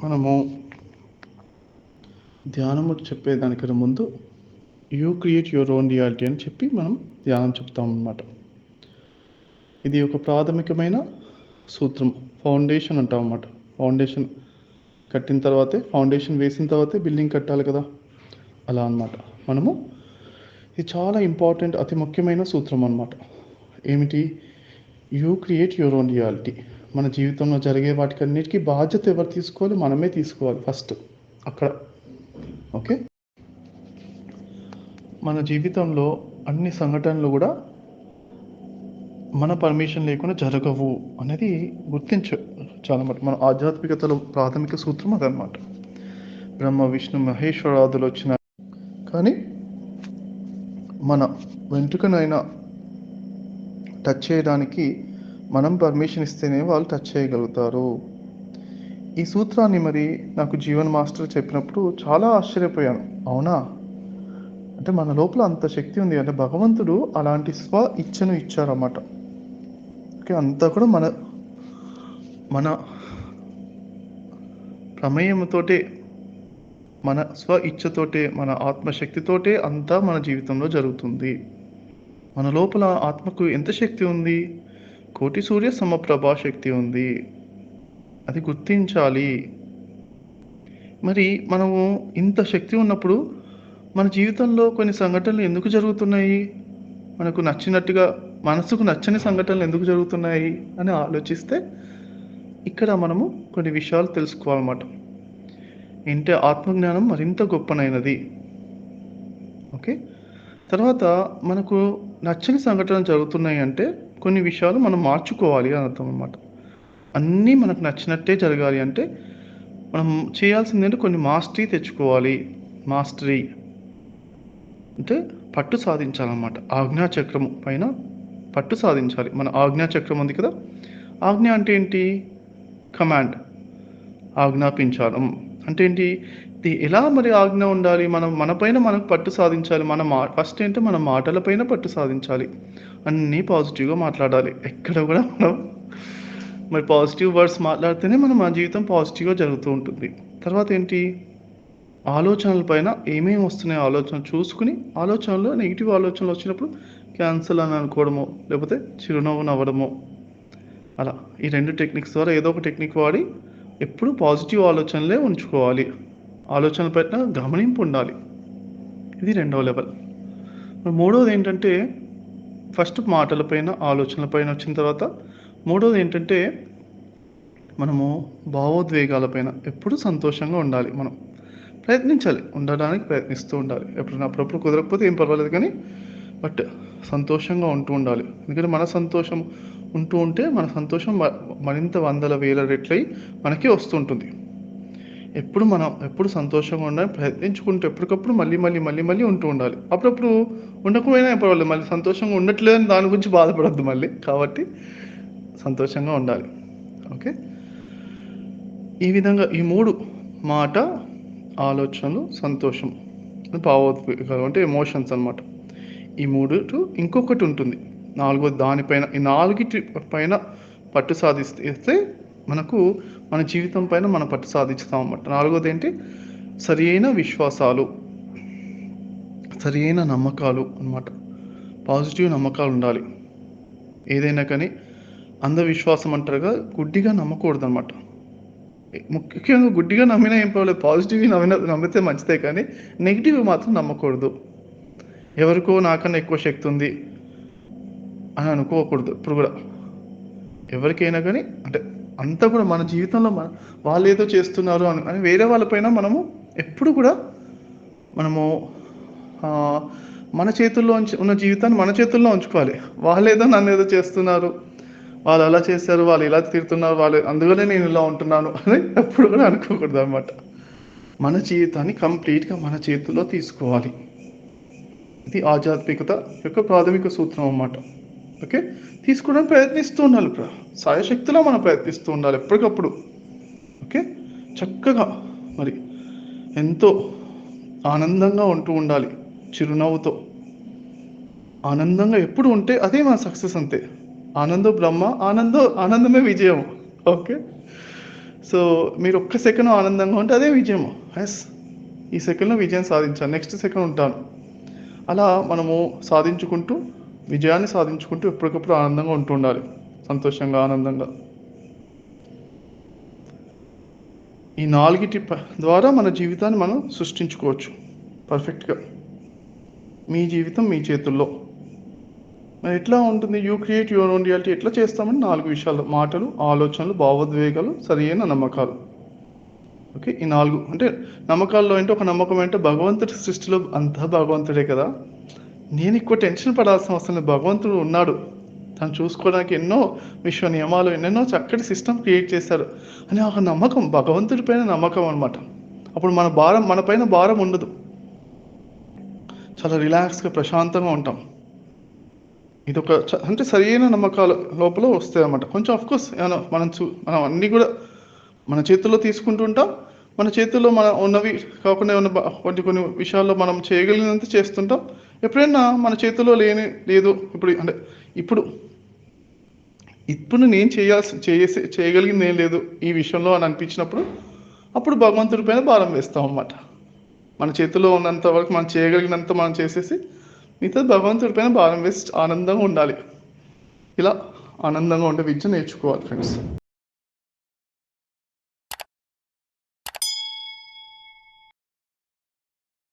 మనము ధ్యానము చెప్పేదానికన్నా ముందు you create your own reality అని చెప్పి మనం ధ్యానం చెప్తామన్నమాట. ఇది ఒక ప్రాథమికమైన సూత్రం, ఫౌండేషన్ అంటాం అన్నమాట. ఫౌండేషన్ కట్టిన తర్వాతే, ఫౌండేషన్ వేసిన తర్వాతే బిల్డింగ్ కట్టాలి కదా, అలా అన్నమాట. మనము ఇది చాలా ఇంపార్టెంట్, అతి ముఖ్యమైన సూత్రం అన్నమాట. ఏమిటి? You create your own reality. మన జీవితంలో జరిగే వాటికన్నిటికీ బాధ్యత ఎవరు తీసుకోవాలి? మనమే తీసుకోవాలి ఫస్ట్ అక్కడ. ఓకే, మన జీవితంలో అన్ని సంఘటనలు కూడా మన పర్మిషన్ లేకుండా జరగవు అనేది చాలా మాట. మన ఆధ్యాత్మికతలో ప్రాథమిక సూత్రం అదనమాట. బ్రహ్మ విష్ణు మహేశ్వరాదులు వచ్చిన కానీ మన వెంట్రుకనైనా టచ్ చేయడానికి మనం పర్మిషన్ ఇస్తేనే వాళ్ళు టచ్ చేయగలుగుతారు. ఈ సూత్రాన్ని మరి నాకు జీవన్ మాస్టర్ చెప్పినప్పుడు చాలా ఆశ్చర్యపోయాను. అవునా, అంటే మన లోపల అంత శక్తి ఉంది, అంటే భగవంతుడు అలాంటి ఇచ్చను ఇచ్చారన్నమాట. ఓకే, అంతా కూడా మన ప్రమేయంతోటే, మన ఇచ్చతోటే, మన ఆత్మశక్తితోటే అంతా మన జీవితంలో జరుగుతుంది. మన లోపల ఆత్మకు ఎంత శక్తి ఉంది? కోటి సూర్య సమప్రభా శక్తి ఉంది. అది గుర్తించాలి. మరి మనము ఇంత శక్తి ఉన్నప్పుడు మన జీవితంలో కొన్ని సంఘటనలు ఎందుకు జరుగుతున్నాయి? మనకు నచ్చినట్టుగా, మనసుకు నచ్చని సంఘటనలు ఎందుకు జరుగుతున్నాయి అని ఆలోచిస్తే ఇక్కడ మనము కొన్ని విషయాలు తెలుసుకోవాలన్నమాట. ఏంటంటే ఆత్మజ్ఞానం మరింత గొప్పనైనది. ఓకే, తర్వాత మనకు నచ్చని సంఘటనలు జరుగుతున్నాయి అంటే కొన్ని విషయాలు మనం మార్చుకోవాలి అని అర్థం అన్నమాట. అన్నీ మనకు నచ్చినట్టే జరగాలి అంటే మనం చేయాల్సింది ఏంటంటే కొన్ని మాస్టరీ అంటే పట్టు సాధించాలన్నమాట. ఆజ్ఞాచక్రం పైన పట్టు సాధించాలి. మన ఆజ్ఞాచక్రం ఉంది కదా, ఆజ్ఞ అంటే ఏంటి? కమాండ్, ఆజ్ఞాపించడం అంటే ఏంటి? ఇది ఎలా మరి ఆజ్ఞ ఉండాలి? మన పైన మనకు పట్టు సాధించాలి. ఫస్ట్ ఏంటంటే మన మాటలపైన పట్టు సాధించాలి. అన్నీ పాజిటివ్గా మాట్లాడాలి. ఎక్కడ కూడా మనం మరి పాజిటివ్ వర్డ్స్ మాట్లాడితేనే మన జీవితం పాజిటివ్గా జరుగుతూ ఉంటుంది. తర్వాత ఏంటి? ఆలోచనల పైన ఏమేమి వస్తున్నాయో ఆలోచనలు చూసుకుని, ఆలోచనలో నెగిటివ్ ఆలోచనలు వచ్చినప్పుడు క్యాన్సల్ అని అనుకోవడమో, లేకపోతే చిరునవ్వు నవ్వడమో, అలా ఈ 2 టెక్నిక్స్ ద్వారా ఏదో ఒక టెక్నిక్ వాడి ఎప్పుడు పాజిటివ్ ఆలోచనలే ఉంచుకోవాలి. ఆలోచనల పైన గమనింపు ఉండాలి. ఇది 2వ లెవెల్. మూడవది ఏంటంటే, ఫస్ట్ మాటలపైన ఆలోచనలపైన వచ్చిన తర్వాత మూడవది ఏంటంటే మనము భావోద్వేగాలపైన ఎప్పుడు సంతోషంగా ఉండాలి. మనం ప్రయత్నించాలి, ఉండడానికి ప్రయత్నిస్తూ ఉండాలి. అప్పుడప్పుడు కుదరకపోతే ఏం పర్వాలేదు, కానీ బట్ సంతోషంగా ఉంటూ ఉండాలి. ఎందుకంటే మన సంతోషం ఉంటూ ఉంటే మన సంతోషం మరింత వందల వేల రెట్లయి మనకి వస్తుంటుంది. ఎప్పుడు సంతోషంగా ఉండాలి, ప్రయత్నించుకుంటూ ఎప్పటికప్పుడు మళ్ళీ ఉంటూ ఉండాలి. అప్పుడప్పుడు ఉండకపోయినా ఏం పర్వాలేదు, మళ్ళీ సంతోషంగా ఉండట్లేదని దాని గురించి బాధపడద్దు మళ్ళీ. కాబట్టి సంతోషంగా ఉండాలి. ఓకే, ఈ విధంగా ఈ 3 మాట, ఆలోచనలు, సంతోషం, భావోద్వేగాలు అంటే ఎమోషన్స్ అన్నమాట. ఈ 3 ఇంకొకటి ఉంటుంది, 4వ దానిపైన. ఈ 4 పైన పట్టు సాధిస్తే మనకు మన జీవితం పైన మనం పట్టు సాధిస్తాం అన్నమాట. 4వది ఏంటి? సరి అయిన విశ్వాసాలు, సరి అయిన నమ్మకాలు అన్నమాట. పాజిటివ్ నమ్మకాలు ఉండాలి. ఏదైనా కానీ అంధవిశ్వాసం అంటారుగా, గుడ్డిగా నమ్మకూడదు అనమాట. ముఖ్యంగా గుడ్డిగా నమ్మినా ఏం పర్వాలేదు, పాజిటివ్ నమ్మితే మంచిదే, కానీ నెగిటివ్ మాత్రం నమ్మకూడదు. ఎవరికో నాకన్నా ఎక్కువ శక్తి ఉంది అని అనుకోకూడదు ఇప్పుడు కూడా. ఎవరికైనా కానీ అంటే అంతా కూడా మన జీవితంలో వాళ్ళు ఏదో చేస్తున్నారు అని వేరే వాళ్ళపైన మనము ఎప్పుడు కూడా మన చేతుల్లో ఉన్న జీవితాన్ని మన చేతుల్లో ఉంచుకోవాలి. వాళ్ళేదో నన్ను ఏదో చేస్తున్నారు, వాళ్ళు అలా చేశారు, వాళ్ళు ఇలా తిడుతున్నారు, వాళ్ళు అందువల్లే నేను ఇలా ఉంటున్నాను అని ఎప్పుడు కూడా అనుకోకూడదు అనమాట. మన జీవితాన్ని కంప్లీట్గా మన చేతుల్లో తీసుకోవాలి. ఇది ఆధ్యాత్మికత యొక్క ప్రాథమిక సూత్రం అన్నమాట. ఓకే, తీసుకోవడానికి ప్రయత్నిస్తూ ఉండాలి. సాయశక్తిలో మనం ప్రయత్నిస్తూ ఉండాలి ఎప్పటికప్పుడు. ఓకే, చక్కగా మరి ఎంతో ఆనందంగా ఉంటూ ఉండాలి, చిరునవ్వుతో. ఆనందంగా ఎప్పుడు ఉంటే అదే మన సక్సెస్ అంతే. ఆనందో బ్రహ్మ, ఆనందమే విజయం. ఓకే, సో మీరు ఒక్క సెకండ్ ఆనందంగా ఉంటే అదే విజయం. ఎస్, ఈ సెకండ్లో విజయం సాధించాను, నెక్స్ట్ సెకండ్ ఉంటాను. అలా మనము సాధించుకుంటూ విజయాన్ని సాధించుకుంటూ ఎప్పటికప్పుడు ఆనందంగా ఉంటూ ఉండాలి, సంతోషంగా ఆనందంగా. ఈ నాలుగిటి ద్వారా మన జీవితాన్ని మనం సృష్టించుకోవచ్చు పర్ఫెక్ట్గా. మీ జీవితం మీ చేతుల్లో. మరి ఎట్లా ఉంటుంది? You create your own reality ఎట్లా చేస్తామని 4 విషయాలు: మాటలు, ఆలోచనలు, భావోద్వేగాలు, సరియైన నమ్మకాలు. ఓకే, ఈ 4 అంటే నమ్మకాల్లో అంటే ఒక నమ్మకం అంటే భగవంతుడి సృష్టిలో అంతా భగవంతుడే కదా, నేను ఎక్కువ టెన్షన్ పడాల్సిన అవసరం లేదు, భగవంతుడు ఉన్నాడు, తను చూసుకోవడానికి ఎన్నో విశ్వ నియమాలు, ఎన్నెన్నో చక్కటి సిస్టమ్ క్రియేట్ చేశారు అని ఒక నమ్మకం, భగవంతుడి పైన నమ్మకం అనమాట. అప్పుడు మన పైన భారం ఉండదు, చాలా రిలాక్స్గా ప్రశాంతంగా ఉంటాం. ఇదొక అంటే సరైన నమ్మకాలు లోపల వస్తాయి అన్నమాట. కొంచెం ఆఫ్కోర్స్ మనం అన్నీ కూడా మన చేతుల్లో తీసుకుంటూ ఉంటాం. మన చేతుల్లో ఉన్నవి కాకుండా కొన్ని విషయాల్లో మనం చేయగలిగినంత చేస్తుంటాం. ఎప్పుడైనా మన చేతుల్లో లేదు ఇప్పుడు నేను చేయగలిగింది ఏం లేదు ఈ విషయంలో అని అనిపించినప్పుడు అప్పుడు భగవంతుడి పైన భారం వేస్తాం అన్నమాట. మన చేతిలో ఉన్నంత వరకు మనం చేయగలిగినంత మనం చేసేసి మిగతా భగవంతుడి పైన భారం వేసి ఆనందంగా ఉండాలి. ఇలా ఆనందంగా ఉండే విద్య నేర్చుకోవాలి ఫ్రెండ్స్.